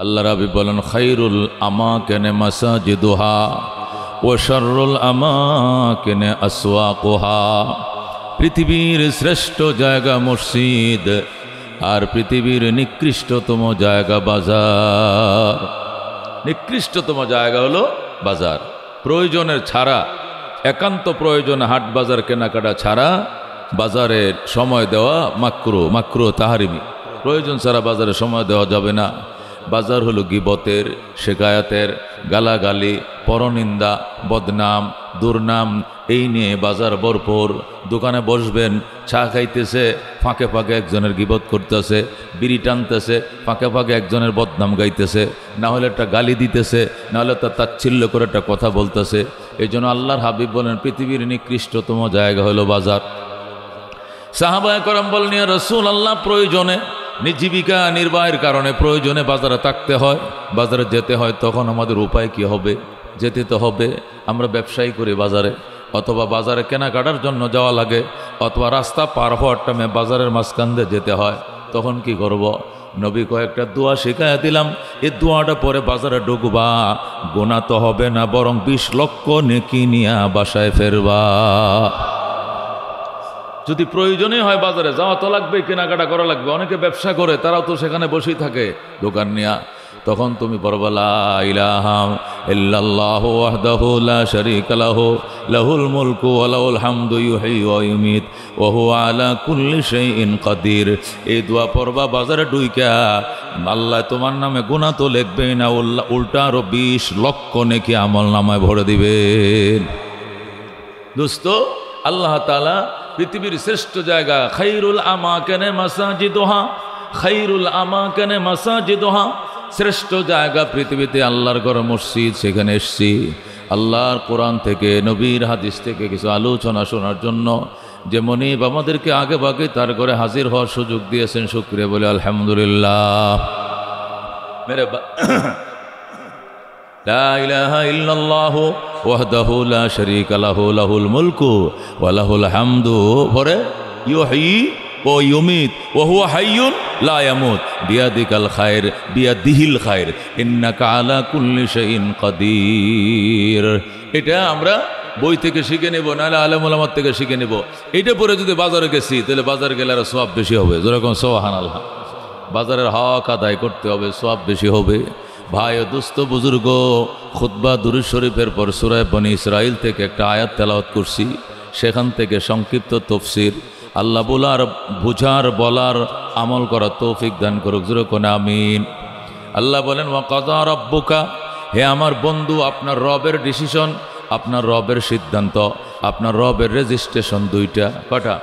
আল্লাহ রাবি বলেন খায়রুল আমাকিনে মাসাজিদুহা ওয়া শাররুল আমাকিনে আসওয়াকুহা। পৃথিবীর শ্রেষ্ঠ জায়গা মসজিদ আর পৃথিবীর নিকৃষ্টতম জায়গা বাজার। নিকৃষ্টতম জায়গা হলো বাজার। প্রয়োজনের ছাড়া, একান্ত প্রয়োজনে হাট বাজার কেনাকাটা ছাড়া বাজারে সময় দেওয়া মাকরুহ তাহরিমি। প্রয়োজন ছাড়া বাজারে সময় দেওয়া যাবে না। বাজার হলো গীবতের, শেকায়াতের, গালাগালি, পরনিন্দা, বদনাম, দুর্নাম, এই নিয়ে বাজার ভরপুর। দোকানে বসবেন, চা খাইতেছে, ফাঁকে ফাঁকে একজনের গীবত করতেছে, বিড়ি টানতেছে, ফাঁকে ফাঁকে একজনের বদনাম গাইতেছে, না হলে একটা গালি দিতেছে, না হলে তার তাচ্ছিল্য করে একটা কথা বলতেছে। এই জন্য আল্লাহর হাবিব বলেন পৃথিবীর নিকৃষ্টতম জায়গা হলো বাজার। সাহাবায়ে কেরাম বলেন ইয়া রাসূলুল্লাহ, প্রয়োজনে জীবিকা নির্বাহের কারণে প্রয়োজনে বাজারে থাকতে হয়, বাজারে যেতে হয়, তখন আমাদের উপায় কি হবে? যেতে তো হবে। আমরা ব্যবসায়ী করি বাজারে, অথবা বাজারে কেনাকাটার জন্য যাওয়া লাগে, অথবা রাস্তা পার হওয়ার টাইমে বাজারের মাঝখান দিয়ে যেতে হয়, তখন কি করব? নবী কয়েকটা দোয়া শিখাইয়া দিলাম, এই দোয়াটা পরে বাজারে ঢুকবা, গুনাহ তো হবে না, বরং 20 লক্ষ নেকি নিয়া বাসায় ফেরবা। যদি প্রয়োজনই হয় বাজারে যাওয়া তো লাগবে, কেনাকাটা করা লাগবে। অনেকে ব্যবসা করে, তারাও তো সেখানে বসেই থাকে দোকান নিয়া। তখন তুমি পড়বা লা ইলাহা ইল্লাল্লাহু ওয়াহদাহু লা শারীকা লাহু লাহুল মুলকু ওয়া লাহুল হামদু ইউহয়ী ওয়া ইউমীত ওয়া হুয়া আলা কুল্লি শাইইন কাদির। এই দোয়া পড়বা বাজারে ঢুইকা, আল্লাহ তোমার নামে গুনাহ তো লিখবেই না, উল্টা আরো 20 লক্ষ নেকি আমল নামায় ভরে দিবেন। দোস্ত, আল্লাহ তাআলা পৃথিবীর শ্রেষ্ঠ জায়গা খায়রুল আমাকিনে মাসাজিদুহা, খায়রুল আমাকিনে মাসাজিদুহা, শ্রেষ্ঠ জায়গা পৃথিবীতে আল্লাহর ঘর মসজিদ। সেখানে এসছি আল্লাহর কোরআন থেকে, নবীর হাদিস থেকে কিছু আলোচনা শোনার জন্য। যে মনিব আমাদেরকে আগে ভাগে তার ঘরে হাজির হওয়ার সুযোগ দিয়েছেন, শুকরিয়া বলে আলহামদুলিল্লাহ। মেরে লা ইলাহা ইল্লাল্লাহু ওয়াহদাহু লা শারীকা লাহু লাহুল মুলকু ওয়া লাহুল হামদু পরে ইউহয়ী ও ইউমীত ওয়া হুয়া হাইয়ুন লা ইয়ামুত বিয়াদিকাল খায়র বিয়াদিহিল খায়র ইন্নাকা আলা কুল্লি শাইইন কাদির। এটা আমরা বই থেকে শিখে নেব, নাহলে আলেম ওলামার থেকে শিখে নেব। এটা পরে যদি বাজারে গেছি, তাহলে বাজার গেলে আর সওয়াব বেশি হবে। যেরকম সুবহানাল্লাহ, বাজারের হক আদায় করতে হবে, সওয়াব বেশি হবে। ভাই ও দোস্ত বুজুর্গ, খুতবা দুরূদ শরীফের পর সূরা বনী ইসরাইল থেকে একটা আয়াত তেলাওয়াত করছি, সেখান থেকে সংক্ষিপ্ত তাফসীর। আল্লাহ বলার, বুঝার, বলার, আমল করার তৌফিক দান করুক। জোরে কোন আমিন। আল্লাহ বলেন ওয়া কাযা রাব্বুকা, হে আমার বন্ধু, আপনার রবের ডিসিশন, আপনার রবের সিদ্ধান্ত, আপনার রবের রেজিস্ট্রেশন দুইটা। কটা?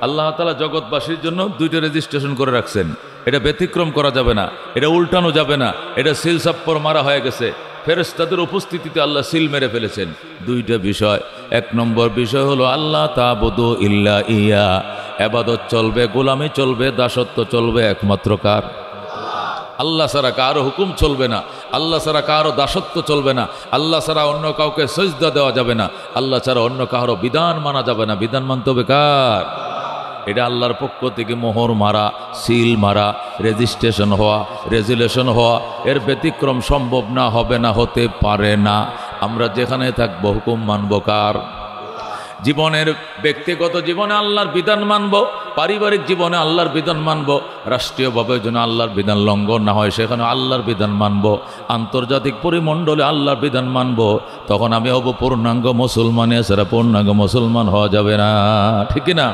আল্লাহ তাআলা জগৎবাসীর জন্য দুইটা রেজিস্ট্রেশন করে রাখছেন। এটা ব্যতিক্রম করা যাবে না, এটা উল্টানো যাবে না। এটা সিল সাপ্পর মারা হয়ে গেছে, ফেরেশতাদের উপস্থিতিতে আল্লাহ সিল মেরে ফেলেছেন। দুইটা বিষয়। এক নম্বর বিষয় হলো আল্লাহ তা'বুদু ইল্লা ইয়া, ইবাদত চলবে, গোলামি চলবে, দাসত্ব চলবে একমাত্র কার? আল্লাহ ছাড়া কারো হুকুম চলবে না, আল্লাহ ছাড়া কারো দাসত্ব চলবে না, আল্লাহ ছাড়া অন্য কাউকে সিজদা দেওয়া যাবে না, আল্লাহ ছাড়া অন্য কারো বিধান মানা যাবে না। বিধান মানতে হবে কার? এটা আল্লাহর পক্ষ থেকে মোহর মারা, সিল মারা, রেজিস্ট্রেশন হওয়া, রেজুলেশন হওয়া। এর ব্যতিক্রম সম্ভব না, হবে না, হতে পারে না। আমরা যেখানে থাকবো হুকুম মানব কার? জীবনের ব্যক্তিগত জীবনে আল্লাহর বিধান মানব, পারিবারিক জীবনে আল্লাহর বিধান মানব, রাষ্ট্রীয়ভাবে যেন আল্লাহর বিধান লঙ্ঘন না হয় সেখানে আল্লাহর বিধান মানব, আন্তর্জাতিক পরিমণ্ডলে আল্লাহর বিধান মানব। তখন আমি হব পূর্ণাঙ্গ মুসলমান, এছাড়া পূর্ণাঙ্গ মুসলমান হওয়া যাবে না। ঠিক না?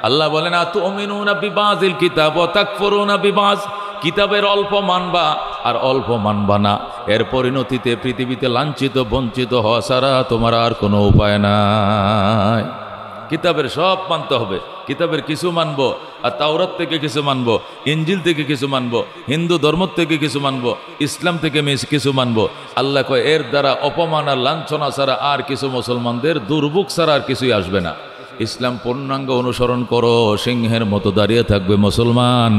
আল্লাহ বলেন আতুমিনুনা বিবাযিল কিতাব ওয়া তাকফুরুনা বিবায, কিতাবের অল্প মানবা আর অল্প মানবা না। এর পরিণতিতে পৃথিবীতে লাঞ্ছিত বঞ্চিত হওয়া ছাড়া তোমার আর কোনো উপায় নাই। কিতাবের সব মানতে হবে। কিতাবের কিছু মানবো, আর তাওরাত থেকে কিছু মানবো, ইঞ্জিল থেকে কিছু মানবো, হিন্দু ধর্ম থেকে কিছু মানবো, ইসলাম থেকে কিছু মানবো। আল্লাহ কয় এর দ্বারা অপমান আর লাঞ্ছনা ছাড়া আর কিছু মুসলমানদের দুর্ভোগ ছাড়া আর কিছুই আসবে না। ইসলাম পূর্ণাঙ্গ অনুসরণ করো, সিংহের মতো দাঁড়িয়ে থাকবে মুসলমান।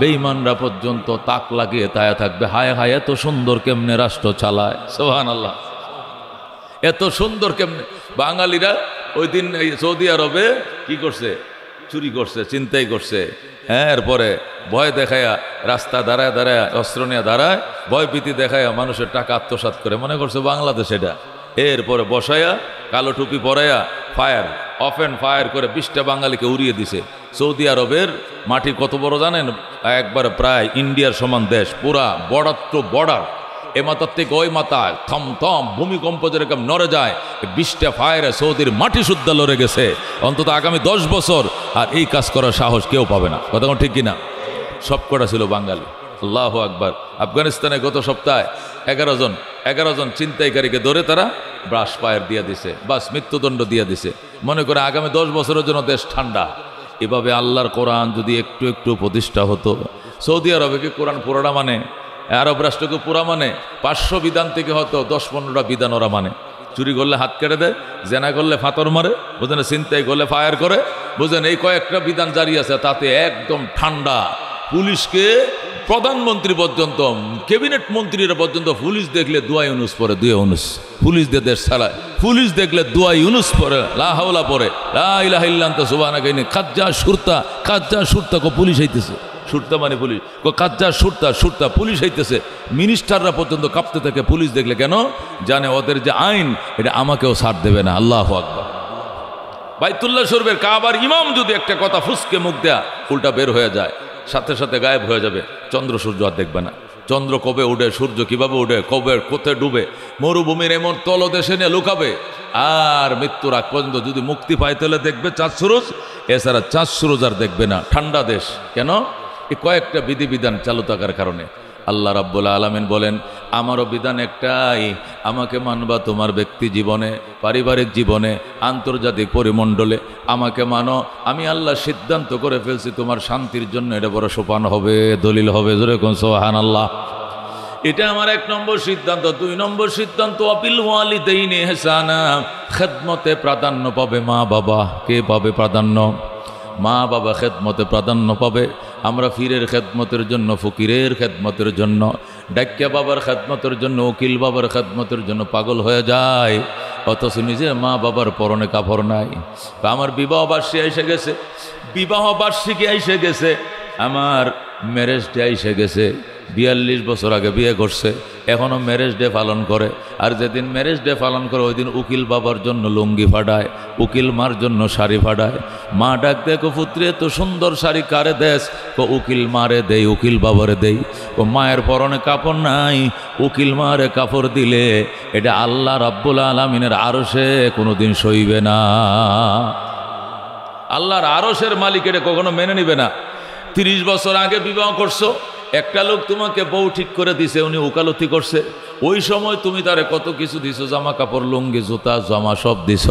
বেঈমানরা পর্যন্ত তাক লাগিয়ে তায়া থাকবে, হায় হায় এত সুন্দর কেমনে রাষ্ট্র চালায়। সুবহানাল্লাহ, এত সুন্দর কেমনে। বাঙালিরা ওই দিন সৌদি আরবে কি করছে? চুরি করছে, চিন্তাই করছে। হ্যাঁ, এরপরে ভয় দেখায়া রাস্তা দাঁড়ায় দাঁড়ায় অস্ত্র নিয়ে দাঁড়ায়, ভয় ভীতি দেখায়া মানুষের টাকা আত্মসাৎ করে, মনে করছে বাংলাদেশ এটা। এরপরে বসায়া কালো টুপি পরাইয়া ফায়ার অফ অ্যান্ড ফায়ার করে 20টা বাঙালিকে উড়িয়ে দিছে। সৌদি আরবের মাটি কত বড় জানেন? একবার প্রায় ইন্ডিয়ার সমান দেশ, পুরা বর্ডার টু বর্ডার, এ মাথার থেকে ওই মাথায় থম থম ভূমিকম্প যেরকম নড়ে যায়, 20টা ফায়ারে সৌদির মাটি শুদ্ধ লড়ে গেছে। অন্তত আগামী 10 বছর আর এই কাজ করার সাহস কেউ পাবে না। কথা ঠিক কিনা? সব কটা ছিল বাঙালি। আল্লাহু আকবার। আফগানিস্তানে গত সপ্তাহে 11 জন ছিনতাইকারীকে ধরে তারা ব্রাশ ফায়ার দিয়ে দিছে, বাস মৃত্যুদণ্ড দিয়ে দিছে। মনে করে আগামী 10 বছরের জন্য দেশ ঠান্ডা। এভাবে আল্লাহর কোরআন যদি একটু একটু প্রতিষ্ঠা হতো। সৌদি আরবে কি কোরআন পুরাটা মানে? আরব রাষ্ট্রকে পুরা মানে? 500 বিধান থেকে হয়তো 10-15টা বিধান ওরা মানে। চুরি করলে হাত কেটে দেয়, জেনা করলে ফাতর মারে, বুঝেন, ছিনতাই করলে ফায়ার করে, বুঝেন, এই কয়েকটা বিধান জারি আছে, তাতে একদম ঠান্ডা। পুলিশকে প্রধানমন্ত্রী পর্যন্ত, ক্যাবিনেট মন্ত্রীরা পর্যন্ত পুলিশ দেখলে দোয়া ইউনুস পড়ে, দুয়া ইউনুস। পুলিশ দিয়ে দেশ চালায়, পুলিশ দেখলে দোয়া ইউনুস পড়ে, লা হাওলা পড়ে, লা ইলাহা ইল্লা আনতা সুবহানাকা ইন্নী কাজ্জা সুরতা, কাজ্জা সুরতা। কো পুলিশ হইতেছে, সুরতা মানে পুলিশ, কো কাজ্জা সুরতা, সুরতা পুলিশ হইতেছে। মিনিস্টাররা পর্যন্ত কাঁপতে থাকে পুলিশ দেখলে। কেন? জানে ওদের যে আইন, এটা আমাকেও ছাড় দেবে না। আল্লাহু আকবার। বাইতুল্লাহ শরীফের কাবার ইমাম যদি একটা কথা ফুসকে মুখ দেয়া উল্টা বের হয়ে যায়, সাথে সাথে গায়েব হয়ে যাবে। চন্দ্র সূর্য আর দেখবে না। চন্দ্র কবে উঠে, সূর্য কিভাবে উঠে, কবে কোথায় ডুবে, মরুভূমির এমন তলদেশে নিয়ে লুকাবে। আর মৃত্যুর আগ পর্যন্ত যদি মুক্তি পায় তাহলে দেখবে চাঁদ সুরজ, এছাড়া চাঁদ সুরজ আর দেখবে না। ঠান্ডা দেশ। কেন? এই কয়েকটা বিধিবিধান চালু থাকার কারণে। আল্লাহ রাব্বুল আলামিন বলেন, আমারও বিধান একটাই, আমাকে মানবা তোমার ব্যক্তি জীবনে, পারিবারিক জীবনে, আন্তর্জাতিক পরিমণ্ডলে আমাকে মানো। আমি আল্লাহ সিদ্ধান্ত করে ফেলছি তোমার শান্তির জন্য এটা বড় সোপান হবে, দলিল হবে। জোরে কোন সুবহানাল্লাহ। এটা আমার 1 নম্বর সিদ্ধান্ত। 2 নম্বর সিদ্ধান্ত, আবিল ওয়ালিদাইনি ইহসানা, খেদমতে প্রাধান্য পাবে মা বাবা। কে পাবে প্রাধান্য? মা বাবা খেদমতে প্রাধান্য পাবে। আমরা ফিরের খেদমতের জন্য, ফকিরের খেদমতের জন্য, ডাক্কা বাবার খেদমতের জন্য, উকিল বাবার খেদমতের জন্য পাগল হয়ে যায়, অথচ নিজের মা বাবার পরনে কাপড় নাই। আমার বিবাহ বার্ষিকী এসে গেছে, বিবাহ বার্ষিকী এসে গেছে, আমার ম্যারেজ ডে এসে গেছে। 42 বছর আগে বিয়ে করছে, এখনও ম্যারেজ ডে পালন করে। আর যেদিন ম্যারেজ ডে পালন করে ওই দিন উকিল বাবার জন্য লুঙ্গি ফাটায়, উকিল মার জন্য শাড়ি ফাটায়। মা ডাক দেখো, পুত্রে এত সুন্দর শাড়ি কারে দেশ? ও উকিল মারে দেই, উকিল বাবারে দেই। ও মায়ের পরনে কাপড় নাই, উকিল মারে কাপড় দিলে এটা আল্লাহ রাব্বুল আলামিনের আরশে কোনোদিন সইবে না। আল্লাহর আরশের মালিক এটা কখনো মেনে নিবে না। 30 বছর আগে বিবাহ করছো, একটা লোক তোমাকে বউ ঠিক করে দিছে, উনি উকালতি করছে। ওই সময় তুমি তারে কত কিছু দিছো, জামা কাপড়, লুঙ্গি, জুতা, জামা সব দিছ।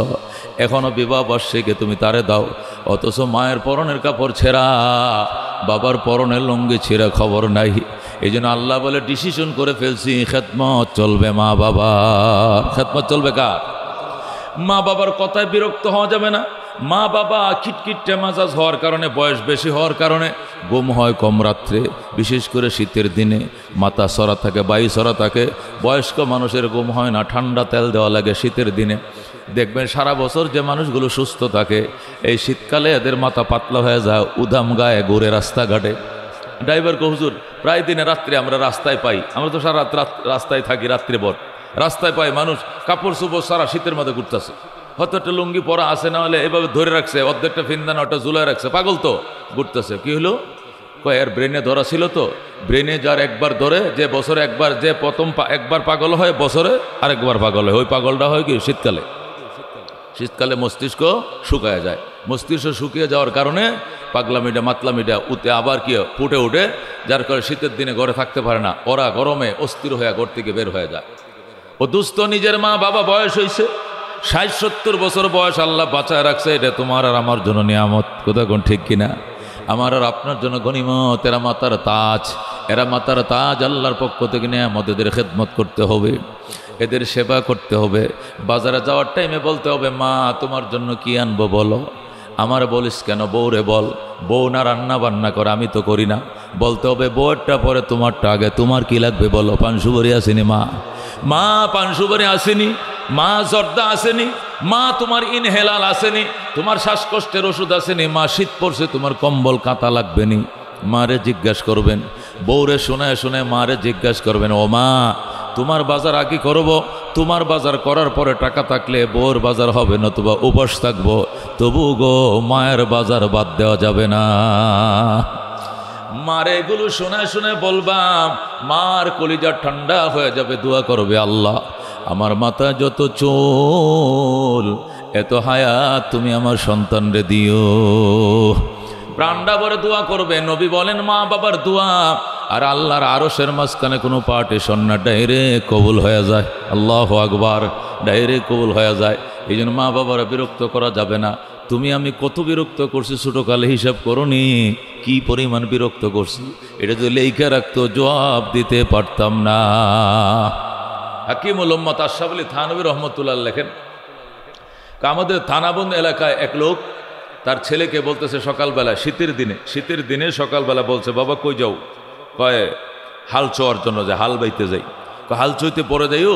এখনো বিবাহ বার্ষিকী তুমি তারে দাও, অথচ মায়ের পরনের কাপড় ছেঁড়া, বাবার পরনের লুঙ্গি ছেঁড়া খবর নাই। এই জন্য আল্লাহ বলে ডিসিশন করে ফেলছি, খেদমত চলবে মা বাবা। খেদমত চলবে কার? মা বাবার কথায় বিরক্ত হওয়া যাবে না। মা বাবা খিটখিটে মেজাজ হওয়ার কারণে, বয়স বেশি হওয়ার কারণে ঘুম হয় কম রাত্রে, বিশেষ করে শীতের দিনে মাথা সরা থাকে, বায়ু সরা থাকে। বয়স্ক মানুষের ঘুম হয় না, ঠান্ডা তেল দেওয়া লাগে শীতের দিনে। দেখবেন সারা বছর যে মানুষগুলো সুস্থ থাকে, এই শীতকালে এদের মাথা পাতলা হয়ে যায়, উদাম গায়ে ঘুরে রাস্তাঘাটে। ড্রাইভার কো, হুজুর প্রায় দিনে রাত্রে আমরা রাস্তায় পাই, আমরা তো সারা রাত রাস্তায় থাকি, রাত্রে ভর রাস্তায় পাই মানুষ কাপড় চোপড় সারা শীতের মধ্যে ঘুরতেছে। হয়তো একটা লুঙ্গি পরা আসে, না হলে এভাবে ধরে রাখছে, অর্ধেকটা ফিন্দানা ওটা ঝুলায় রাখছে, পাগল তো ঘুরতেছে। কি হলো? কয় এর ব্রেনে ধরা ছিল তো। ব্রেনে যার একবার ধরে, যে বছরে একবার, যে প্রথম একবার পাগল হয়, বছরে আরেকবার পাগল হয়। ওই পাগলটা হয় কি শীতকালে। শীতকালে মস্তিষ্ক শুকায় যায়, মস্তিষ্ক শুকিয়ে যাওয়ার কারণে পাগলামিটা মাতলামিটা উঠে আবার কি ফুটে উঠে, যার কারণে শীতের দিনে ঘরে থাকতে পারে না। ওরা গরমে অস্থির হয়ে ঘর থেকে বের হয়ে যায়। ও দুস্থ নিজের মা বাবা বয়স হয়েছে, 60-70 বছর বয়স আল্লাহ বাঁচায় রাখছে, এটা তোমার আর আমার জন্য নিয়ামত। কোথাও কোন ঠিক কিনা? আমার আর আপনার জন্য গনিমত। এরা মাতার তাজ, এরা মাতার তাজ। আল্লাহর পক্ষ থেকে নিয়ামত। এদের খেদমত করতে হবে, এদের সেবা করতে হবে। বাজারে যাওয়ার টাইমে বলতে হবে, মা তোমার জন্য কি আনবো বলো। আমার বলিস কেন? বউরে বল। বউ না রান্না বান্না করে, আমি তো করি না। বলতে হবে বউয়েরটা পরে তোমারটা আগে। তোমার কি লাগবে বলো। পান সুপারি আসেনি মা? মা পান সুপারি আসেনি? মা জর্দা আসেনি? মা তোমার ইনহেলাল আসেনি? তোমার শ্বাসকষ্টের ওষুধ আসেনি, মা শীত পড়ছে তোমার কম্বল কাঁথা লাগবে নি, মারে জিজ্ঞাসা করবেন। বউরে শোনায় শোনায় মারে জিজ্ঞাসা করবেন, ও মা তোমার বাজার আগে করব, তোমার বাজার করার পরে টাকা থাকলে বউর বাজার হবে, নতুবা উপাস থাকবো, তবু গো মায়ের বাজার বাদ দেওয়া যাবে না। মারে এগুলো শোনায় শোনায় বলবা, মার কলিজা ঠান্ডা হয়ে যাবে, দোয়া করবে, আল্লাহ আমার মাথায় যত চুল এত হায়াত তুমি আমার সন্তানরে দিও। প্রাণটা ভরে দোয়া করবে। নবী বলেন মা বাবার দোয়া আর আল্লাহর আরশের মাঝখানে কোনো পার্টিশন না, ডাইরেক্ট কবুল হয়ে যায়। আল্লাহু আকবার, ডাইরেক্ট কবুল হয়ে যায়। এই জন্য মা বাবারা বিরক্ত করা যাবে না। তুমি আমি কত বিরক্ত করছি ছোটকালে হিসাব করনি, কি পরিমাণ বিরক্ত করছি, এটা যদি লেখা রাখতো জবাব দিতে পারতাম না। হাকিমুল উম্মত আশরাফ আলী থানভী রহমতুল্লাহ লেখেন, আমাদের থানাবন্দ এলাকায় এক লোক তার ছেলেকে বলতেছে সকালবেলা, শীতের দিনে সকালবেলা বলছে, বাবা কই যাও? কয় হাল চোয়ার জন্য, যে হাল বাইতে যাই। হাল চইতে পরে যাইও,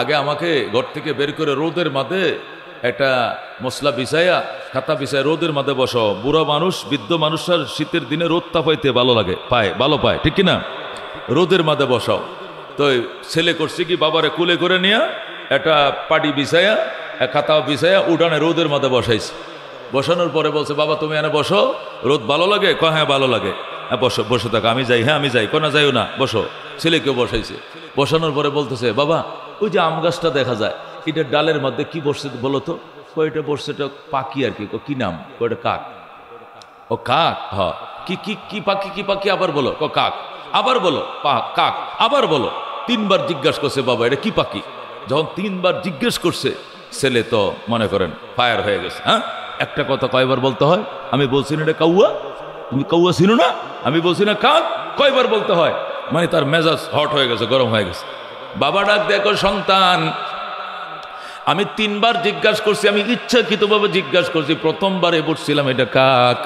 আগে আমাকে ঘর থেকে বের করে রোদের মাঝে একটা মশলা বিছাইয়া খাতা বিছায় রোদের মাঝে বসো। বুড়া মানুষ বৃদ্ধ মানুষের শীতের দিনে রোদ তাপাইতে ভালো লাগে, ভালো পায়, ঠিক কিনা? রোদের মাঝে বসাও। তো ছেলে করছে কি, বাবারে কুলে করে নিয়ে একটা পাটি বিছাইয়া খাতা বিছাইয়া উঠানে রোদের মাঝে বসাইছে। বসানোর পরে বলছে, বাবা তুমি এনে বসো, রোদ ভালো লাগে? কয় হ্যাঁ ভালো লাগে। হ্যাঁ বসো, বসে থাকো। আমি যাই? হ্যাঁ আমি যাই। কোনা যাইও না, বসো। ছেলেকেও বসাইছে। বসানোর পরে বলতেছে, বাবা ওই যে আম গাছটা দেখা যায়, এটা ডালের মধ্যে কি বসছে বলো তো? কয়টা বসছে, এটা পাখি আর কি। কি নাম? কয়টা কাক। ও কাক। হ্যাঁ। কি কি কি পাখি? কি পাখি? আবার বলো। কাক। আবার বলো। কাক। আবার বলো। 3 বার জিজ্ঞাসা করছে, বাবা এটা কি পাখি? যখন 3 বার জিজ্ঞেস করছে, ছেলে তো মনে করেন ফায়ার হয়ে গেছে। হ্যাঁ, একটা কথা কয়বার বলতে হয়? আমি বলছি না এটা কাউয়া, তুমি কাউয়া ছিল না? আমি বলছি না কাক, কয়বার বলতে হয়? মানে তার মেজাজ হট হয়ে গেছে, গরম হয়ে গেছে। বাবা ডাক দেখো, সন্তান আমি 3 বার জিজ্ঞাসা করছি, আমি ইচ্ছাকৃতভাবে জিজ্ঞাসা করছি। প্রথমবারে বলছিলাম এটা কাক,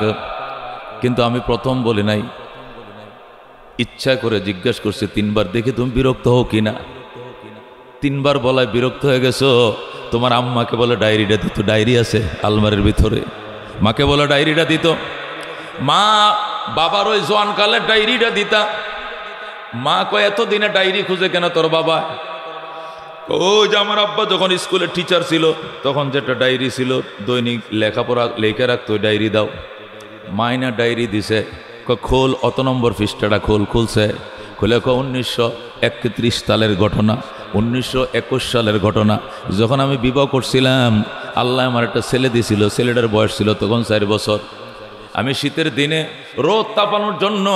কিন্তু আমি প্রথম বলি নাই, ইচ্ছা করে জিজ্ঞাসা করছি 3 বার। দেখে তুমি বিরক্ত হও কিনা? 3 বার বলায় বিরক্ত হয়ে গেছো। তোমার আম্মাকে বলে ডায়েরিটা দিত, ডায়েরি আছে আলমারির ভিতরে, মাকে বলে ডায়েরিটা দিত। মা বাবার ওই জোয়ানকালের ডায়েরিটা দিতা। মা কয় এতদিনে ডায়েরি খুঁজে কেন তোর বাবা? ওই যে আমার আব্বা যখন স্কুলের টিচার ছিল তখন যেটা ডায়েরি ছিল, দৈনিক লেখাপড়া লেখা রাখতো, ওই ডায়েরি দাও। মাইনা ডায়েরি দিছে, খোল অত নম্বর পৃষ্ঠাটা খোল। খুলছে, খুলে 1931 সালের ঘটনা, 1921 সালের ঘটনা। যখন আমি বিবাহ করছিলাম, আল্লাহ আমার একটা ছেলে দিছিল, ছেলেটার বয়স ছিল তখন 4 বছর। আমি শীতের দিনে রোদ তাপানোর জন্য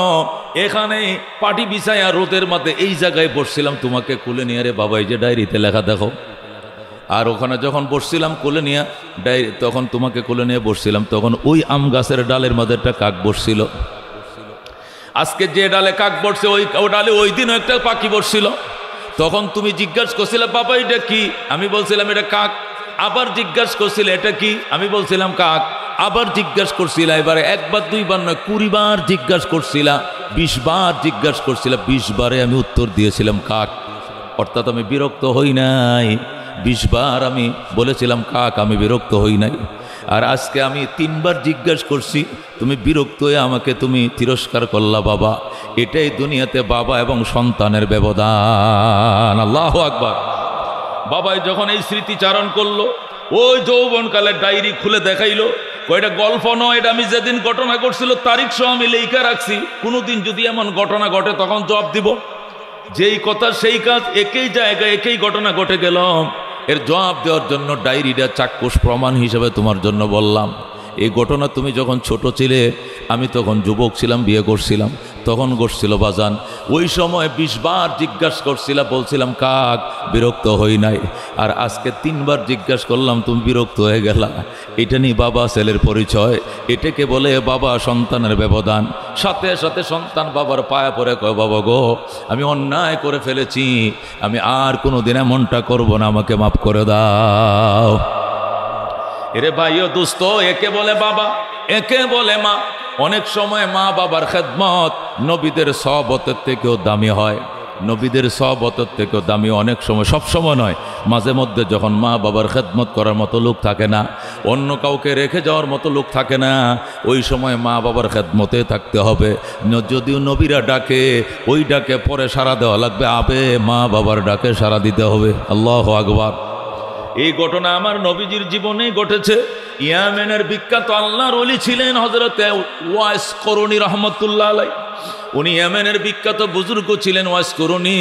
এখানে পাটি বিছাইয়া রোদের মাঝে এই জায়গায় বসছিলাম, তোমাকে কোলে নিয়ে। রে বাবা এই যে ডায়েরিতে লেখা দেখো। আর ওখানে যখন বসছিলাম কোলে নিয়ে ডায়েরি, তখন তোমাকে কোলে নিয়ে বসছিলাম, তখন ওই আম গাছের ডালের মাঝে একটা কাক বসছিল। আজকে যে ডালে কাক বসছে ওই ডালে ওই দিনও একটা পাখি বসছিল। তখন তুমি জিজ্ঞাসা করছিলে, বাবা এটা কি? আমি বলছিলাম এটা কাক। আবার জিজ্ঞাসা করছিলে, এটা কি? আমি বলছিলাম কাক। আবার জিজ্ঞাসা করছিলা, এবারে 1 বার 2 বার নয়, 20 বার জিজ্ঞাসা করছিলা, 20 বার জিজ্ঞাসা করছিলা, 20 বারে আমি উত্তর দিয়েছিলাম কাক। অর্থাৎ আমি বিরক্ত হই নাই, 20 বার আমি বলেছিলাম কাক, আমি বিরক্ত হই নাই। আর আজকে আমি 3 বার জিজ্ঞাসা করছি, তুমি বিরক্ত হয়ে আমাকে তুমি তিরস্কার করলা। বাবা এটাই দুনিয়াতে বাবা এবং সন্তানের ব্যবধান। আল্লাহু আকবার। বাবাই যখন এই স্মৃতিচারণ করলো, ওই যৌবনকালের ডায়েরি খুলে দেখাইলো, কয়টা গল্প নয়, এটা আমি যেদিন ঘটনা ঘটছিল তারিখ সহ আমি লেখা রাখছি। কোনোদিন যদি এমন ঘটনা ঘটে তখন জবাব দিব। যেই কথা সেই কাজ, একই জায়গায় একই ঘটনা ঘটে গেল, এর জবাব দেওয়ার জন্য ডায়েরিটা চাক্ষুষ প্রমাণ হিসেবে তোমার জন্য বললাম। এই ঘটনা তুমি যখন ছোট ছিলে, আমি তখন যুবক ছিলাম, বিয়ে করছিলাম, তখন ঘটছিল বাজান। ওই সময় 20 বার জিজ্ঞাসা করছিলাম, বলছিলাম কাক, বিরক্ত হই নাই। আর আজকে 3 বার জিজ্ঞাসা করলাম, তুমি বিরক্ত হয়ে গেলা। এটা নিয়ে বাবা ছেলের পরিচয়, এটাকে বলে বাবা সন্তানের ব্যবধান। সাথে সাথে সন্তান বাবার পায়ে পড়ে কয়, বাবা গো আমি অন্যায় করে ফেলেছি, আমি আর কোনোদিন এমনটা করব না, আমাকে মাফ করে দাও। এরে ভাই ও দোস্ত, একে বলে বাবা, একে বলে মা। অনেক সময় মা বাবার খেদমত নবীদের সহবতের থেকেও দামি হয়। নবীদের সহবতের থেকেও দামি অনেক সময়, সব সময় নয়, মাঝে মধ্যে যখন মা বাবার খেদমত করার মতো লোক থাকে না, অন্য কাউকে রেখে যাওয়ার মতো লোক থাকে না, ওই সময় মা বাবার খেদমতে থাকতে হবে। যদিও নবীরা ডাকে, ওই ডাকে পরে সাড়া দেওয়া লাগবে, আবে মা বাবার ডাকে সাড়া দিতে হবে। আল্লাহু আকবার। এই ঘটনা আমার নবীজির জীবনেই ঘটেছে। ইয়ামেনের বিখ্যাত আল্লাহর ওলি ছিলেন হযরতে ওয়াইস করণী রাহমাতুল্লাহ আলাইহি। উনি ইয়ামেনের বিখ্যাত বুজুর্গ ছিলেন ওয়াইস করণী।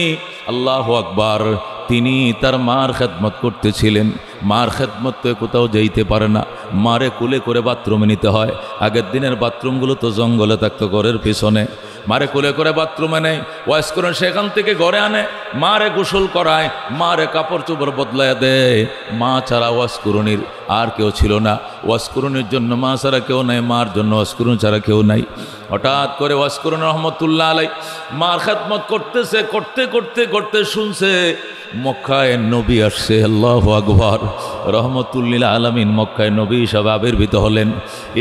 আল্লাহু আকবার। তিনি তার মার খেদমত করতেছিলেন। মার খেদমত তো কোথাও যাইতে পারে না, মারে কুলে করে বাথরুমে নিতে হয়। আগের দিনের বাথরুমগুলো তো জঙ্গলে থাকতো, ঘরের পিছনে। মারে কুলে করে বাথরুমে নেয়, ওয়াশ করে সেখান থেকে ঘরে আনে, মারে গোসল করায়, মারে কাপড় চোপড় বদলায় দেয়। মা ছাড়া ওয়াশ করুনির আর কেউ ছিল না। ওয়াশ করুনির জন্য মা ছাড়া কেউ নাই, মার জন্য ওয়াশ করুন ছাড়া কেউ নাই। হঠাৎ করে ওয়াশ করুন রহমতুল্লাহ আলাইহি মার খেদমত করতেছে, করতে করতে করতে শুনছে মক্কায় নবী আসছে। আল্লাহু আকবার। রহমতুল্লিল আলামিন মক্কায় নবী হিসাবে আবির্ভূত হলেন।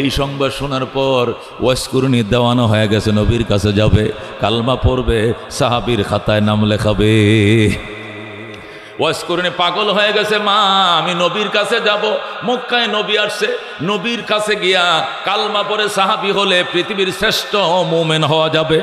এই সংবাদ শোনার পর ওয়াশ করুনি দেওয়ানো হয়ে গেছে, নবীর কাছে যাবে, কালমা পড়বে, সাহাবীর খাতায় নাম লেখাবে। ওয়াশ করুনি পাগল হয়ে গেছে, মা আমি নবীর কাছে যাব, মক্কায় নবী আসছে, নবীর কাছে গিয়া কালমা পড়ে সাহাবী হলে পৃথিবীর শ্রেষ্ঠ মুমিন হওয়া যাবে।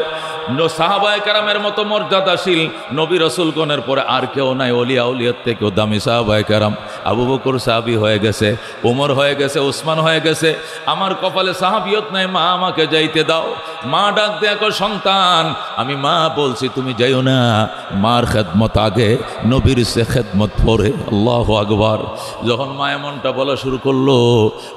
সাহাবায়ে কেরামের মতো মর্যাদাশীল নবী রাসূলগণের পরে আর কেউ নাই, ওলিয়া উলিয়ার থেকেও দামি সাহাবায়ে কেরাম। আবু বকর সাহাবী হয়ে গেছে, ওমর হয়ে গেছে, ওসমান হয়ে গেছে, আমার কপালে সাহাবিয়ত নাই, মা আমাকে যাইতে দাও। মা ডাক দেখো সন্তান, আমি মা বলছি তুমি যাইও না, মার খেদমত আগে, নবীর সে খেদমত পরে। আল্লাহু আকবার। যখন মা এমনটা বলা শুরু করলো,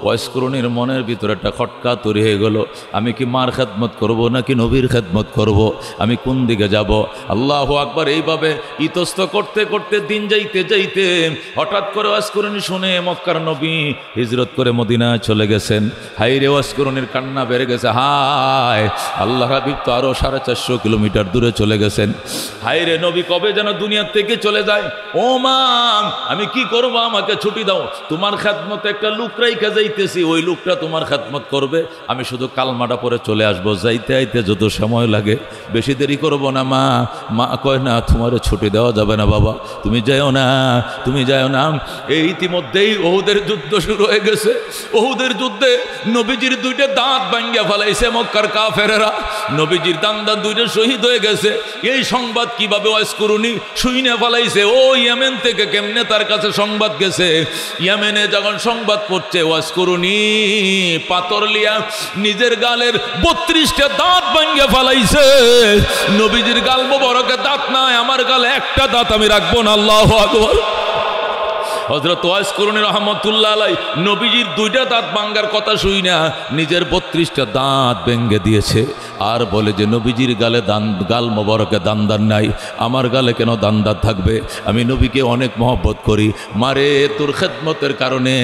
ওয়াইস করুনির মনের ভিতরে একটা খটকা তৈরি হয়ে গেল, আমি কি মার খেদমত করব নাকি নবীর খেদমত করব, আমি কোন দিকে যাব? আল্লাহু আকবার। এইভাবে ইতস্ত করতে করতে দিন যাইতে যাইতে হঠাৎ করে ওয়াজ করুনি শুনে মক্কার নবী হিজরত করে মদিনায় চলে গেছেন। হাই রে, ওয়াজ করুনির কান্না বেড়ে গেছে। হায়, আল্লাহ হাবিব তো আরো 450 কিলোমিটার দূরে চলে গেছেন। হাই রে, নবী কবে যেন দুনিয়ার থেকে চলে যায়। ও মা, আমি কি করব, আমাকে ছুটি দাও, তোমার খেদমতে একটা লোক রাইখা যাইতেছি, ওই লোকটা তোমার খেদমত করবে, আমি শুধু কালমাটা পরে চলে আসবো, যাইতে আইতে যত সময় লাগে, বেশি দেরি করব না। মা মা কয় না, তোমার ছুটি দেওয়া যাবে না বাবা, তুমি যাও না, তুমি যাও না। এই ইতিমধ্যেই ওহুদের যুদ্ধ শুরু হয়ে গেছে। ওহুদের যুদ্ধে নবীজির দুইটা দাঁত ভাঙ্গিয়া ফেলাইছে মক্কার কাফেরেরা, নবীজির দাঁত দুইটা শহীদ হয়ে গেছে। এই সংবাদ কিভাবে ওয়াজ করুনি শুইনে ফেলাইছে। ও ইয়েমেন থেকে কেমনে তার কাছে সংবাদ গেছে। ইয়েমেনে যখন সংবাদ পড়ছে, ওয়াজ করুনি পাথর লিয়া নিজের গালের 32টা দাঁত ভাঙ্গিয়া ফেলাইছে। নবীজির গাল মোবারকে দাঁত নাই, আমার গালে একটা দাঁত আমি রাখবো না। আল্লাহু আকবার। হযরত ওয়াইস করণী রাহমাতুল্লাহ আলাইহি নবীজির দুইটা দাঁত ভাঙ্গার কথা শুই না, নিজের 32টা দাঁত ভেঙে দিয়েছে। আর বলে যে নবীজির গালে গাল মোবারকে দান্দার নাই, আমার গালে কেন দান্দার থাকবে? আমি নবীকে অনেক মহব্বত করি, মারে তোর খেদমতের কারণে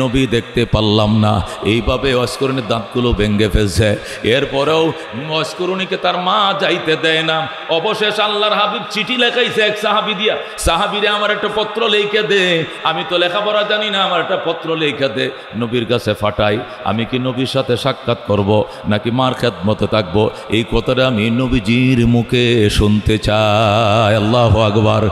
নবী দেখতে পারলাম না। এইভাবে ওয়াইস করণীর দাঁতগুলো ভেঙে ফেলছে। এরপরেও ওয়াইস করণীকে তার মা যাইতে দেয় না। অবশেষ আল্লাহর হাবিব চিঠি লেখাইছে এক সাহাবী দিয়া, সাহাবীরে আমার একটা পত্র লিখে দে, আমি তো লেখাপড়া জানি না, আমার একটা পত্র লিখে দে। নবীর কাছে ফাটাই, আমি কি নবীর সাথে সাক্ষাৎ করব নাকি মার খেদমতে থাকবো? এই কথাটা আমি নবীজির মুখে শুনতে চাই। আল্লাহু আকবার।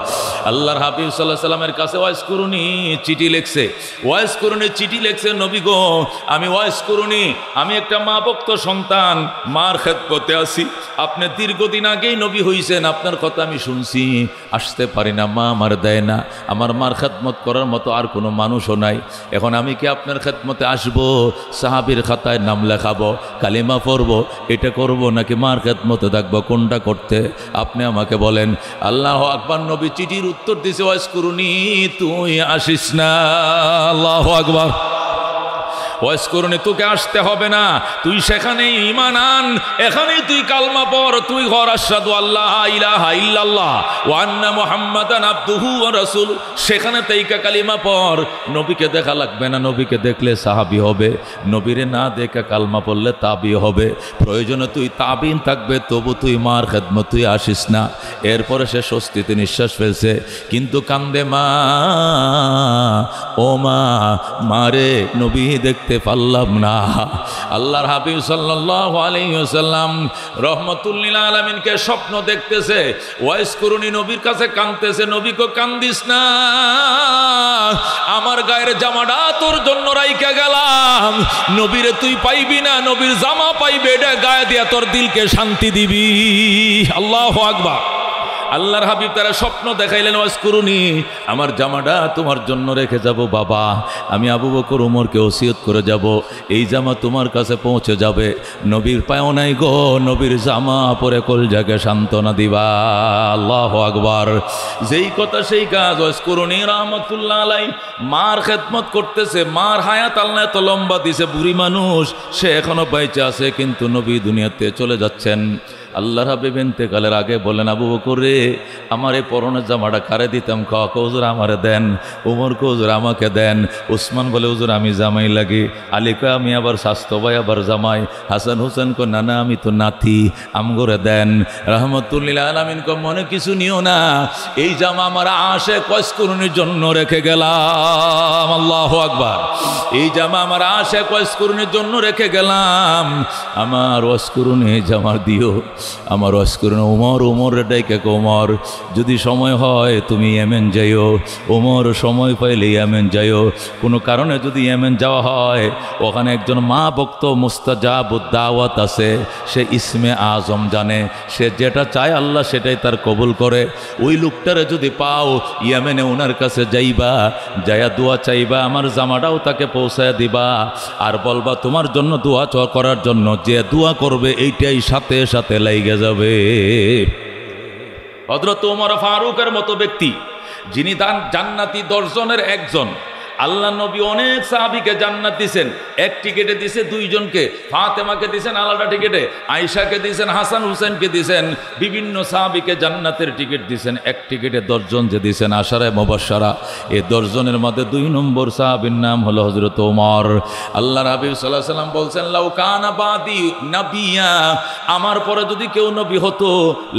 আল্লাহর হাবিব সাল্লাল্লাহু আলাইহি সাল্লামের কাছে ওয়াইস করুনি চিঠি লিখছে। ওয়াইস করুনি চিঠি লিখছে, নবী গো, আমি ওয়াইস করুনি, আমি একটা মা ভক্ত সন্তান, মার খেদমতে আছি। আপনি দীর্ঘদিন আগেই নবী হইছেন, আপনার কথা আমি শুনছি, আসতে পারি না, মা আমার দেয় না, আমার মার খেদমত করার মতো আর কোনো মানুষও নাই। এখন আমি কি আপনার খেদমতে আসবো, সাহাবীর খাতায় নাম লেখাবো, কালিমা পড়বো, এটা করব নাকি মার খেদমতে থাকবো, কোনটা করতে আপনি আমাকে বলেন? আল্লাহু আকবার। নবী চিঠির উত্তর দিছে, ওয়াইস করুনি তুই আসিস না। আল্লাহু আকবার। ওয়াইস করুনি তোকে আসতে হবে না, তুই সেখানেই ঈমান আন, এখানেই তুই কালমা পড়, তুই ঘর আশহাদু আল্লাহ ইলাহা ইল্লাল্লাহ ওয়া আন্না মুহাম্মাদান আবদুহু ওয়া রাসূলুহু, সেখানে তাইকা কালিমা পড়। নবীকে দেখা লাগবে না, নবীকে দেখলে সাহাবী হবে, নবীরে না দেখে কালমা পড়লে তাবি হবে। প্রয়োজনে তুই তাবিন থাকবে, তবু তুই মার খেদমত তুই আসিস না। এরপরে সে স্বস্তিতে নিঃশ্বাস ফেলছে, কিন্তু কান্দে, মা ও মা, মারে নবী দেখতে দেখতে পারলাম না। আল্লাহর হাবিব সাল্লাল্লাহু আলাইহি ওয়াসাল্লাম রহমাতুল লিল আলামিনকে স্বপ্ন দেখতেছে, ওয়াইস করুনি নবীর কাছে কাঁদতেছে, নবীকে কান্দিস না, আমার গায়ের জামাটা তোর জন্য রাইখা গেলাম, নবীরে তুই পাইবি না, নবীর জামা পাইবে, এটা গায়ে দিয়া তোর দিলকে শান্তি দিবি। আল্লাহু আকবার। আল্লাহর হাবিব তারা স্বপ্ন দেখাইলেন, ওয়াজ করুনি আমার জামাটা তোমার জন্য রেখে যাব বাবা, আমি আবু বকর ওমরকে ওসিয়ত করে যাব, এই জামা তোমার কাছে পৌঁছে যাবে, নবীর পায়ও নাই গো, নবীর জামা পরে কলজাকে সান্ত্বনা দিবা। আল্লাহু আকবার। যেই কথা সেই কাজ। ওয়াজ করুনি রাহমাতুল্লাহ আলাই মার খেদমত করতেছে, মার হায়াত আল্লাহ এত লম্বা দিছে, বুড়ি মানুষ, সে এখনো বেঁচে আছে, কিন্তু নবী দুনিয়াতে চলে যাচ্ছেন। আল্লাহর হাবিব ইন্তেকালের আগে বলেন, আবু বকর রে আমার এই পরনের জামাটা কারে দিতাম, হুজুর আমারে দেন, ওমর হুজুর আমাকে দেন, উসমান বলে হুজুর আমি জামাই লাগি, আলী কয় আমি আবার স্বাস্থ্য ভাই আবার জামাই, হাসান হুসেন কো না না আমি তো নাতি, আমগরে দেন। রাহমাতুল লিল আলামিন কো মনে কিছু নিও না, এই জামা আমার আশিক ওয়াজ করুনির জন্য রেখে গেলাম। আল্লাহু আকবার। এই জামা আমার আশিক ওয়াজ করুনির জন্য রেখে গেলাম, আমার ওয়াজ করুনি এই জামা দিও, আমার ওয়াজ করুন ওমর, ওমর ডাইকে ওমর যদি সময় হয় তুমি ইয়েমেন যাইও, ওমর সময় পাইলে ইয়েমেন যাইও, কোনো কারণে যদি ইয়েমেন যাওয়া হয় ওখানে একজন মা ভক্ত মুস্তাজাবুদ দাওয়াত আছে, সে ইসমে আজম জানে, সে যেটা চায় আল্লাহ সেটাই তার কবুল করে, ওই লোকটারে যদি পাও ইয়েমেনে ওনার কাছে যাইবা, যাইয়া দোয়া চাইবা, আমার জামাটাও তাকে পৌঁছায় দিবা, আর বলবা তোমার জন্য দোয়া করার জন্য, যে দোয়া করবে এইটাই সাথে সাথে লাইগে যাবে। হযরত ওমর ফারুকের মতো ব্যক্তি, যিনি জান্নাতি 10 জনের একজন, আল্লাহ নবী অনেক সাহাবীকে জান্নাত দিয়েছেন, এক টিকেটে দিয়েছে 2 জনকে, ফাতেমাকে দিয়েছেন আলাদা টিকেটে, আয়েশাকে দিয়েছেন, হাসান হুসেনকে দিয়েছেন, বিভিন্ন সাহাবীকে জান্নাতের টিকিট দিয়েছেন, এক টিকেটে 10 জন যে দিয়েছেন আশারায়ে মুবাশশারা, এই 10 জনের মধ্যে 2 নম্বর সাহাবীর নাম হলো হযরত ওমর। আল্লাহর হাবিব সাল্লাল্লাহু আলাইহি ওয়াসাল্লাম বলছেন, লাউ কানা বাদি নাবিয়া, আমার পরে যদি কেউ নবী হতো,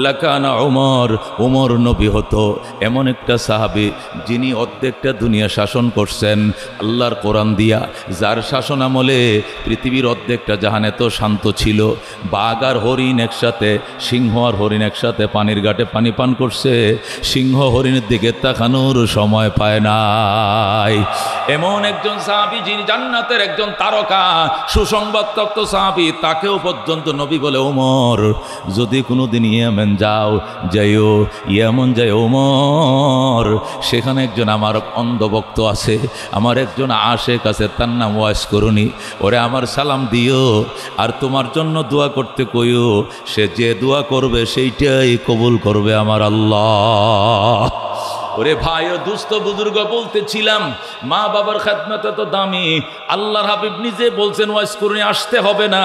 লাকানা ওমর, ওমর নবী হতো। এমন একটা সাহাবী যিনি অর্ধেকটা দুনিয়া শাসন করছেন আল্লাহর কোরআন দিয়া, যার শাসন আমলে পৃথিবীর অর্ধেকটা জাহান এত শান্ত ছিল, বাঘ আর হরিণ একসাথে, সিংহ আর হরিণ একসাথে পানির ঘাটে পানি পান করছে, সিংহ হরিণের দিকে তাকানোর সময় পায় নাই। এমন একজন সাহাবী যিনি জান্নাতের একজন তারকা, সুসংবাদপ্রাপ্ত সাহাবী, তাকেও পর্যন্ত নবী বলে ওমর যদি কোনোদিন ইয়েমেন যাইও, ইয়েমন যাই ওমর, সেখানে একজন আমার অন্ধভক্ত আছে, আমার একজন আশেক আছে, তার নাম ওয়াইস করুনি, ওরে আমার সালাম দিও, আর তোমার জন্য দোয়া করতে কইও, সে যে দোয়া করবে সেইটাই কবুল করবে আমার আল্লাহ। ওরে ভাই ও দুস্থ বুজুর্গ, বলতেছিলাম মা বাবার খেদমত এত দামি, আল্লাহর হাবিব নিজে বলছেন ওয়াইস করুনি আসতে হবে না,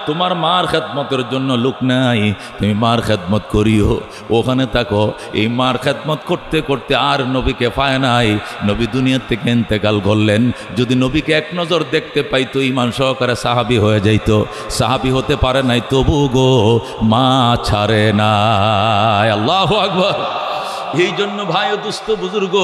তোমার মার খেদমতের জন্য লোক নাই, তুমি মার খেদমত করিও, ওখানে থাকো। এই মার খেদমত করতে করতে আর নবীকে পায় নাই, নবী দুনিয়ার থেকে ইন্তেকাল করলেন। যদি নবীকে এক নজর দেখতে পাইতো ঈমান সহকারে সাহাবী হয়ে যাইত, সাহাবী হতে পারে নাই, তবু গো মা ছাড়ে নাই। আল্লাহু আকবার। এই জন্য ভাই ও দুস্থ বুজুর্গ,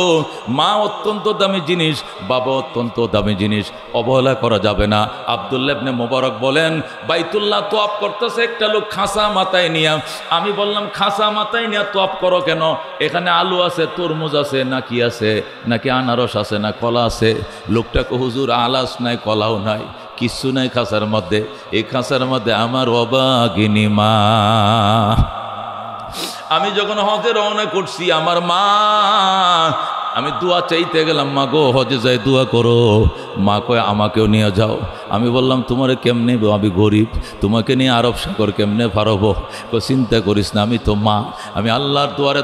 মা অত্যন্ত দামি জিনিস, বাবা অত্যন্ত দামি জিনিস, অবহেলা করা যাবে না। আব্দুল্লাহ ইবনে মুবারক বলেন, বাইতুল্লাহ তোয়াফ করতেছে একটা লোক খাসা মাথায় নিয়ে, আমি বললাম খাসা মাথায় নিয়ে তোয়াফ করো কেন? এখানে আলু আছে, তরমুজ আছে, নাকি আছে, নাকি আনারস আছে, না কলা আছে? লোকটাকে হুজুর আলাস নাই, কলাও নাই, কিচ্ছু নাই খাসার মধ্যে। এই খাসার মধ্যে আমার অবাগিনী মা। আমি যখন হজে রওনা করছি, আমার মা, আমি দোয়া চাইতে গেলাম, মা গো হজে যাই দোয়া করো, মা কয় আমাকেও নিয়ে যাও। আমি বললাম তোমারে কেমনে, আমি গরিব, তোমাকে নিয়ে আরব সাগর কেমনে পারবো? চিন্তা করিস না, আমি তো মা, আমি আল্লাহর দুয়ারে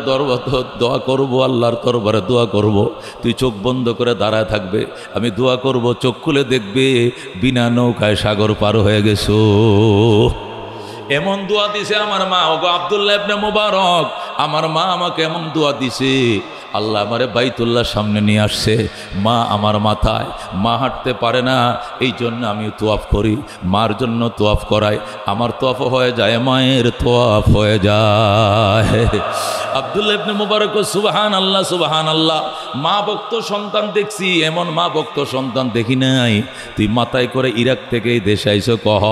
দোয়া করব, আল্লাহর দরবারে দোয়া করব, তুই চোখ বন্ধ করে দাঁড়ায় থাকবে, আমি দোয়া করব, চোখ খুলে দেখবে বিনা নৌকায় সাগর পার হয়ে গেছো। এমন দোয়া দিছে আমার মা। ওগো আব্দুল্লাহ ইবনে মুবারক, আমার মা আমাকে এমন দোয়া দিছে, আল্লাহ আমারে বাইতুল্লাহর সামনে নিয়ে আসছে, মা আমার মাথায়, মা হাঁটতে পারে না, এই জন্য আমি তোয়াফ করি, মার জন্য তোয়াফ করাই, আমার তোয়াফ হয়ে যায়, মায়ের তোয়াফ হয়ে যায়। আব্দুল্লাহ ইবনে মুবারক সুবহানাল্লাহ সুবহানাল্লাহ। মা ভক্ত সন্তান দেখছি, এমন মা ভক্ত সন্তান দেখি নাই। তুই মাথায় করে ইরাক থেকে এই দেশে আইসো কহ,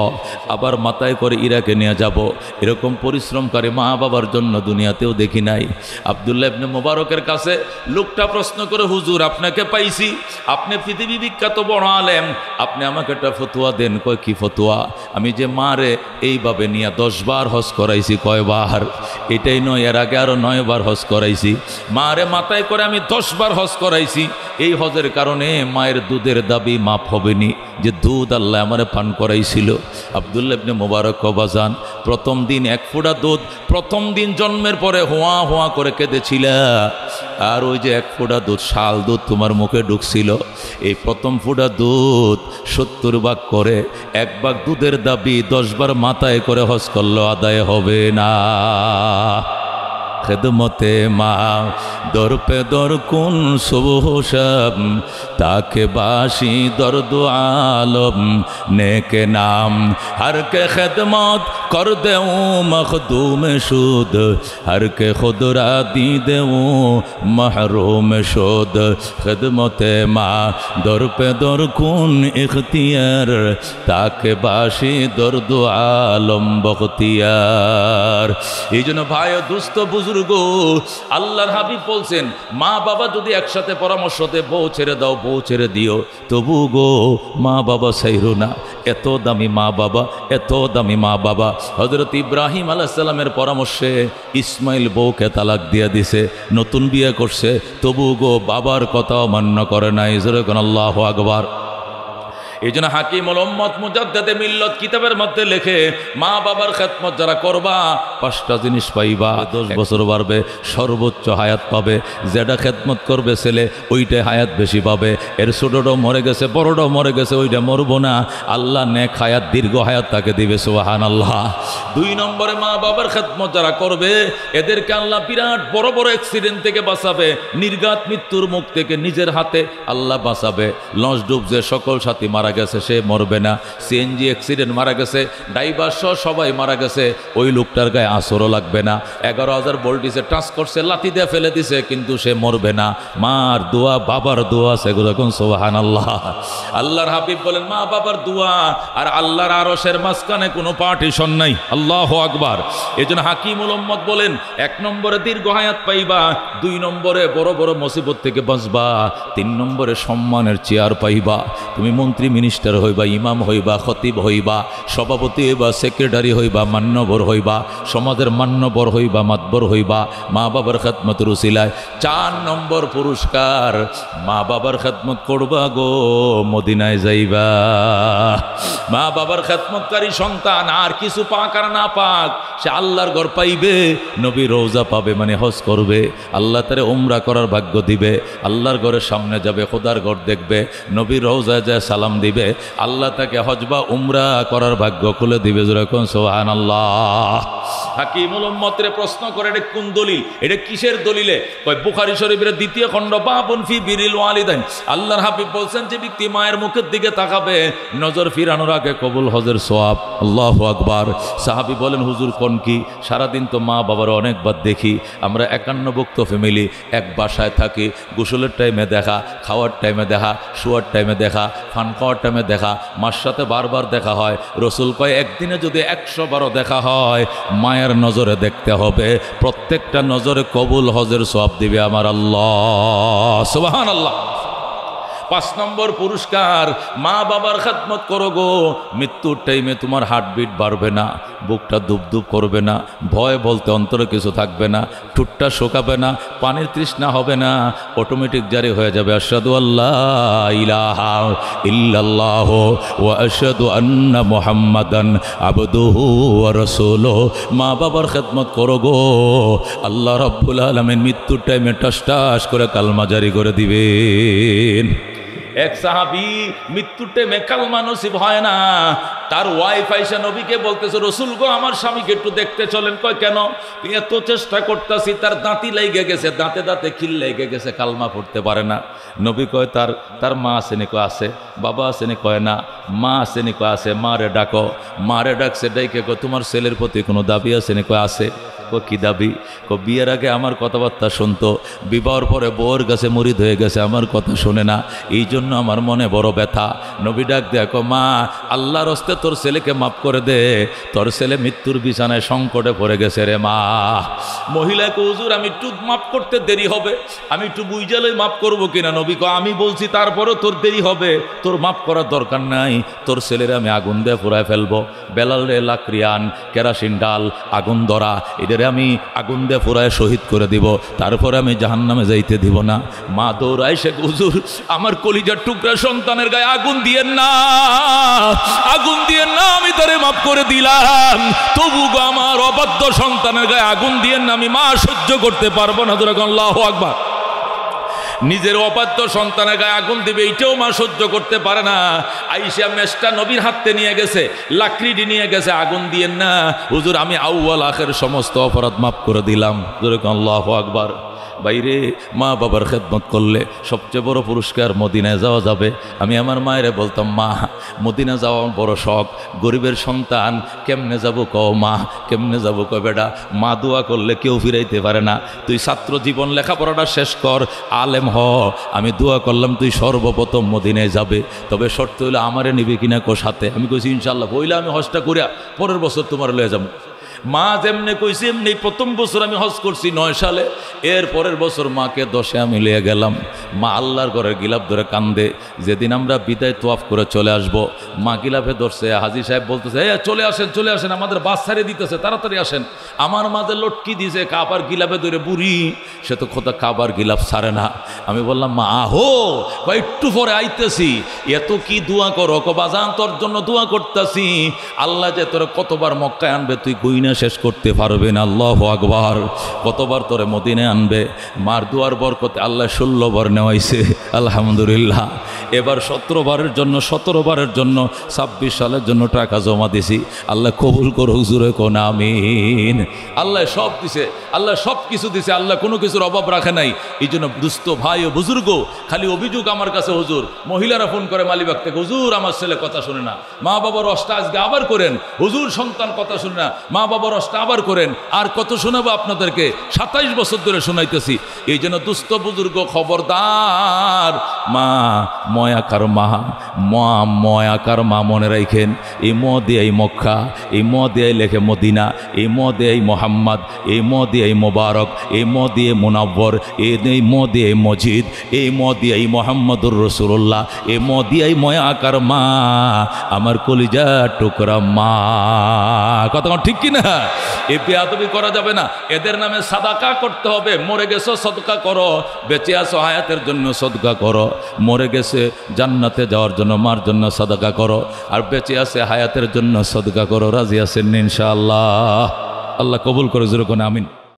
আবার মাথায় করে ইরাকে নিয়ে যাব, এরকম পরিশ্রমকারী মা বাবার জন্য দুনিয়াতেও দেখি নাই। আব্দুল্লাহ ইবনে মুবারকের কাছে লোকটা প্রশ্ন করে, হুজুর আপনাকে পাইছি, আপনি পৃথিবী বিখ্যাত বড় আলেম, আপনি আমাকে একটা ফতোয়া দেন। কয় কি ফতোয়া? আমি যে মারে এইভাবে নিয়ে 10 বার হজ করাইছি। কয়বার? এটাই নয়, এর আগে আরো 9 বার হজ করাইছি। মারে মাথায় করে আমি 10 বার হজ করাইছি। এই হজের কারণে মায়ের দুধের দাবি মাফ হবেনি, যে দুধ আল্লাহ আমারে পান করাইছিল। আব্দুল্লাহ ইবনে মুবারক বাজান, প্রথম দিন 1 ফোঁটা দুধ, প্রথম দিন জন্মের পরে হোয়া হোয়া করে কেঁদেছিল। আর ওই যে 1 ফোঁটা দুধ, শাল দুধ তোমার মুখে ঢুকছিল, এই প্রথম ফোঁটা দুধ 70 ভাগ করে 1 ভাগ দুধের দাবি 10 বার মাথায় করে হজ করলো, আদায় হবে না। খেদমতে মা দর পে দর কুন সুবহ শব, তাকে বাসি দর্দ আলম নেকে নাম, হর কে খেদমত কর দেউ মখদুম শুদ, হর কে খুদরা দি দেউ মহরুম শুদ। খেদমতে মা দর পে দর কুন ইখতিয়ার, তাকে বাসি দর্দ আলম বখতিয়ার। এই জন্য ভাই ও দুস্থ বুজুর্গ, আল্লাহর হাবিব বলছেন, মা বাবা যদি একসাথে পরামর্শতে বউ ছেড়ে দাও, বউ ছেড়ে দিও, তবু গো মা বাবা ছাইরো না। এত দামি মা বাবা, এত দামি মা বাবা। হযরত ইব্রাহিম আলাইহিস সালামের পরামর্শে ইসমাইল বউকে তালাক দিয়ে দিছে, নতুন বিয়ে করছে, তবু গো বাবার কথাও মান্য করে নাই। জোরে কোন আল্লাহু আকবার। এই জন্য হাকিমুল উম্মত মুজাদ্দিদে মিল্লত কিতাবের মধ্যে লেখে, মা বাবার খেদমত যারা করবা 5টা জিনিস পাইবা। 10 বছর বাড়বে, সর্বোচ্চ হায়াত পাবে। যেটা খেদমত করবে ছেলে, ওইটাই হায়াত বেশি পাবে। এর ছোটটাও মরে গেছে, বড়টাও মরে গেছে, ওইটা মরবো না। আল্লাহ নেক হায়াত, দীর্ঘ হায়াত তাকে দিবে। সুবহানাল্লাহ। 2 নম্বরে মা বাবার খেদমত যারা করবে, এদেরকে আল্লাহ বিরাট বড় বড় অ্যাক্সিডেন্ট থেকে বাঁচাবে, নির্ঘাত মৃত্যুর মুখ থেকে নিজের হাতে আল্লাহ বাঁচাবে। লঞ্চ ডুব যে সকল সাথী মারা গেছে, সে মরবে না। সিএনজি অ্যাক্সিডেন্ট মারা গেছে, ড্রাইভার সহ সবাই মারা গেছে, ওই লোকটার গায়ে আঁচড়ও লাগবে না। 11,000 ভোল্টেজে টাচ করছে, লাথি দিয়ে ফেলে দিছে, কিন্তু সে মরবে না। মার দোয়া, বাবার দোয়া, সেগুলো কোন সুবহানাল্লাহ। আল্লাহর হাবিব বলেন, মা বাবার দোয়া আর আল্লাহর আরশের মাঝখানে কোনো পার্টিশন নাই। আল্লাহু আকবার। এই জন্য হাকিমুল উম্মত বলেন, 1 নম্বরে দীর্ঘ হায়াত পাইবা, 2 নম্বরে বড় বড় মুসিবত থেকে বাঁচবা, 3 নম্বরে সম্মানের চেয়ার পাইবা। তুমি মন্ত্রী মিনিস্টার হইবা, ইমাম হইবা, খতিব হইবা, সভাপতি হইবা, সেক্রেটারি হইবা, মান্যবর হইবা, সমাজের মান্যবর হইবা, মাতবর হইবা, মা বাবার খেদমতের উসিলায়। 4 নম্বর পুরস্কার, মা বাবার খেদমত করবা গো, মদিনায় যাইবা। মা বাবার খেদমতকারী সন্তান আর কিছু পাক আর না পাক, সে আল্লাহর ঘর পাইবে, নবীর রওজা পাবে, মানে হজ করবে, আল্লাহ তারে উমরা করার ভাগ্য দিবে, আল্লাহর ঘরের সামনে যাবে, খোদার ঘর দেখবে, নবীর রওজায় যায় সালাম দিবে, আল্লাহ তাকে হজ বা উমরা করার ভাগ্য খুলে দিবে। যেরকম সুবহানাল্লাহ। হাকিমুল উম্মতরে প্রশ্ন করে, এটা কোন দলিল, এটা কিসের দলিলে? কয় বুখারী শরীফের 2য় খণ্ড, বাবুন ফি বিরিল ওয়ালিদাইন। আল্লাহর হাবিব বলছেন, যে ব্যক্তি মায়ের মুখের দিকে তাকাবে, নজর ফিরানোর আগে কবুল হজের সওয়াব। আল্লাহু আকবার। সাহাবী বলেন, হুজুর কোন কি? সারাদিন তো মা বাবার অনেকবার দেখি, আমরা 51 ভুক্ত ফ্যামিলি, এক বাসায় থাকি, গোসলের টাইমে দেখা, খাওয়ার টাইমে দেখা, শোয়ার টাইমে দেখা, ফান খাওয়ার টাইমে দেখা, মার সাথে বারবার দেখা হয়। রসুল কয়, একদিনে যদি 100 বারও দেখা হয়, মায়ের নজরে দেখতে হবে, প্রত্যেকটা নজরে কবুল হজের সওয়াব দিবে আমার আল্লাহ। সুবহানাল্লাহ। 5 নম্বর পুরস্কার, মা বাবার খেদমত করো গো, মৃত্যুর টাইমে তোমার হার্টবিট বাড়বে না, বুকটা দুবদুব করবে না, ভয় বলতে অন্তরে কিছু থাকবে না, ঠোঁটটা শোকাবে না, পানির তৃষ্ণা হবে না, অটোমেটিক জারি হয়ে যাবে, আশহাদু আল্লাহ ইলাহা ইল্লাল্লাহ ওয়া আশহাদু আন্না মুহাম্মাদান আবদুহু ওয়া রাসূলুহু। মা বাবার খেদমত করো গো, আল্লাহ রাব্বুল আলামিন মৃত্যুর টাইমে টাস টাস করে কালমা জারি করে দিবেন। এক সাহাবী মৃত্যুর টাইমে কালমা নসিব হয় না, তার ওয়াইফ আয়েশা নবীকে বলতেছে, রসুল গো আমার স্বামীকে একটু দেখতে চলেন। কয় কেন? এত চেষ্টা করতেছি, তার দাঁতি লেগে গেছে, দাঁতে দাঁতে খিল লেগে গেছে, কালমা পড়তে পারে না। নবী কয় তার মা আসেনি? কয় আছে। বাবা আসেনি? কয় না। মা আসেনি? কয় আছে। মারে ডাকো। মারে ডাকছে, ডাইকে কয় তোমার ছেলের প্রতি কোনো দাবি আসেনি? কয় আছে। কি দাবি? বিয়ের আগে আমার কথাবার্তা শুনতো, বিবাহর পরে বউর কাছে মুরিদ হয়ে গেছে, আমার কথা শোনে না, এই জন্য আমার মনে বড় ব্যথা। নবী ডাক দেখো, মা আল্লাহর হস্তে তোর ছেলেকে মাফ করে দে, তোর ছেলে মৃত্যুর বিছানায় সংকটে পড়ে গেছে রে মা। মহিলাকে, হুজুর আমি একটু মাফ করতে দেরি হবে, আমি একটু বুঝালে মাফ করবো কিনা? নবী কয় আমি বলছি তারপরেও তোর দেরি হবে, তোর মাফ করার দরকার নাই, তোর ছেলের আমি আগুন দিয়ে পুরায় ফেলবো। বেলাল রে লাকড়িয়ান, কেরাসিন ডাল, আগুন ধরা, এদের আমি আগুন দিয়ে পুরায় শহীদ করে দিব, তারপরে আমি জাহান্নামে যাইতে দিব না। মা দৌড়ায় সে, হুজুর আমার কলিজার টুকরা সন্তানের গায়ে আগুন দিয়েন না, আগুন দিয়েন না, আমি তারে মাফ করে দিলাম, তবু আমার অবাধ্য সন্তানের গায়ে আগুন দিয়েন না, আমি মা সহ্য করতে পারবো না। আল্লাহু আকবার। নিজের অবাধ্য সন্তানের গায়ে আগুন দিবে, এইটাও মা সহ্য করতে পারে না। আয়েশা মেশটা নবীর হাতে নিয়ে গেছে, লাকড়িটি নিয়ে গেছে, আগুন দিয়েন না হুজুর, আমি আউয়াল আখের সমস্ত অপরাধ মাফ করে দিলাম। আল্লাহু আকবার। বাইরে মা বাবার খেদমত করলে সবচেয়ে বড় পুরস্কার মদিনায় যাওয়া যাবে। আমি আমার মায়েরে বলতাম, মা মদিনা যাওয়া বড় শখ, গরিবের সন্তান, কেমনে যাব কও মা, কেমনে যাব কও বেটা, মা দোয়া করলে কেউ ফিরাইতে পারে না, তুই ছাত্র জীবন লেখাপড়াটা শেষ কর, আলেম হ, আমি দোয়া করলাম তুই সর্বপ্রথম মদিনায় যাবে, তবে শর্ত হইলে আমারে নিবি কিনা কো সাথে। আমি কইছি ইনশাল্লাহ, বইলে আমি হজটা করিয়া পরের বছর তোমার লয়ে যাবো। মা যেমনি কইছি এমনি প্রথম বছর আমি হজ করছি 9 সালে, এর পরের বছর মাকে 10-এ আমি লিয়ে গেলাম। মা আল্লাহর ঘরের গিলাফ ধরে কান্দে। যেদিন আমরা বিদায় তোয়াফ করে চলে আসব, মা গিলাফে ধরছে, হাজি সাহেব বলতেছে, চলে আসেন চলে আসেন, আমাদের বাস ছাড়িয়ে দিতেছে, তাড়াতাড়ি আসেন। আমার মাঝে লটকি দিছে, কাবার গিলাফে ধরে, বুড়ি সে তো খোদা কাবার গিলাফ ছাড়ে না। আমি বললাম, মা আহো, একটু পরে আইতেছি, এত কি দোয়া করো? বাজান তোর জন্য দোয়া করতেছি, আল্লাহ যে তোর কতবার মক্কায় আনবে তুই গুইনা শেষ করতে পারবে না। আল্লাহু আকবার। কতবার তোরে মদিনায় আনবে, মার দুয়ার বরকতে আল্লাহ 16 বার নেওয়াইছে, আলহামদুলিল্লাহ। এবার 17 বারের জন্য 17 বারের জন্য 26 সালের জন্য টাকা জমা দিছি। আল্লাহ কবুল করো, হুজুরে কোন আমিন। আল্লাহ সব দিছে, আল্লাহ সব কিছু দিছে, আল্লাহ কোনো কিছুর অভাব রাখে নাই। এই জন্য দুস্থ ভাই ও বুজুর্গ, খালি অভিযোগ আমার কাছে, হুজুর মহিলারা ফোন করে মালিবাগ থেকে, হুজুর আমার ছেলে কথা শুনে না, মা বাবার অষ্টা আজকে আবার করেন, হুজুর সন্তান কথা শুনে না, মা বাবার অষ্টা আবার করেন। আর কত শোনাবো আপনাদেরকে, 27 বছর ধরে শোনাইতেছি। এই জন্য দুস্থ বুজুর্গ খবরদার, মা ময়াকার মা, ময়াকার মা মনে রাখেন। এই ম দিয়ে মক্কা, এই ম দিয়ে লেখে মদিনা, এই ম দিয়ে মোহাম্মদ, এই ম দিয়ে মোবারক, এই ম দিয়ে মুনাব্বর, এই ম দিয়ে মজিদ, এই ম দিয়ে মোহাম্মদুর রসুল্লাহ, এই ম দিয়ে ময়াকার মা, আমার কলিজা টুকরা মা। কথা ঠিক কিনা? এ বেয়াদবি করা যাবে না, এদের নামে সাদাকা করতে হবে। মরে গেছো সদকা করো, বেঁচে আসো হায়াতের জন্য সদকা করো, মরে গেছে জান্নাতে যাওয়ার জন্য মার জন্য সাদাকা করো, আর বেঁচে আছে হায়াতের জন্য সদকা করো। রাজি আছেন ইনশাআল্লাহ? আল্লাহ কবুল করে, জোরে কোন আমিন।